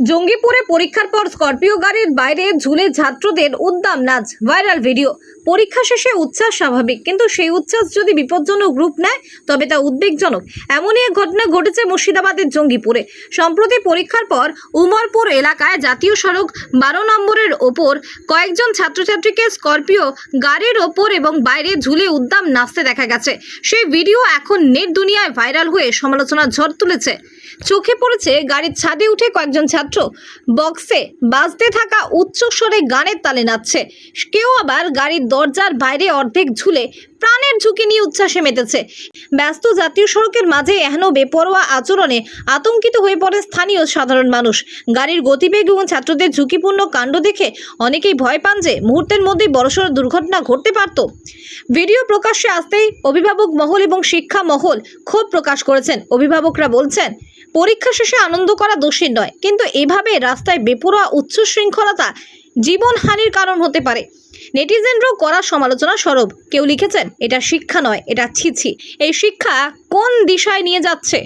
জঙ্গিপুরে পরীক্ষার পর স্করপিও গাড়ির বাইরে ঝুলে ছাত্রদের উদ্দাম নাচ, ভাইরাল ভিডিও। পরীক্ষা শেষে উচ্ছ্বাস স্বাভাবিক, কিন্তু সেই উচ্ছ্বাস যদি বিপজ্জনক রূপ নেয় তবে তা উদ্বেগজনক। এমনই এক ঘটনা ঘটেছে মুর্শিদাবাদের জঙ্গিপুরে। সম্প্রতি পরীক্ষার পর উমরপুর এলাকায় জাতীয় সড়ক 12 নম্বরের ওপর কয়েকজন ছাত্রছাত্রীকে স্করপিও গাড়ির ওপর এবং বাইরে ঝুলে উদ্দাম নাচতে দেখা গেছে। সেই ভিডিও এখন নেট দুনিয়ায় ভাইরাল হয়ে সমালোচনার ঝড় তুলেছে। চোখে পড়েছে গাড়ির ছাদে উঠে কয়েকজন ছাত্র বক্সে বাজতে থাকা উচ্চস্বরে গানের তালে নাচছে। কেউ আবার গাড়ির দরজার বাইরে অর্ধেক ঝুলে প্রাণের ঝুঁকি নিয়ে উচ্ছ্বাসে মেতেছে। ব্যস্ত জাতীয় সড়কের মাঝে এহেন বেপরোয়া আচরণে আতঙ্কিত হয়ে পড়ে স্থানীয় সাধারণ মানুষ। গাড়ির গতিবেগ এবং ছাত্রদের ঝুঁকিপূর্ণ কাণ্ড দেখে অনেকেই ভয় পান যে মুহূর্তের মধ্যেই বড়সড় দুর্ঘটনা ঘটতে পারত। ভিডিও প্রকাশ্যে আসতেই অভিভাবক মহল এবং শিক্ষা মহল ক্ষোভ প্রকাশ করেছেন। অভিভাবকরা বলছেন, পরীক্ষা শেষে আনন্দ করা দোষের নয়, কিন্তু এভাবে রাস্তায় বেপরোয়া উচ্ছৃঙ্খলতা জীবনহানির কারণ হতে পারে। নেটিজেনরাও করা সমালোচনা সরব। কেউ লিখেছেন, এটা শিক্ষা নয়, এটা ছিছি। এই শিক্ষা কোন দিশায় নিয়ে যাচ্ছে?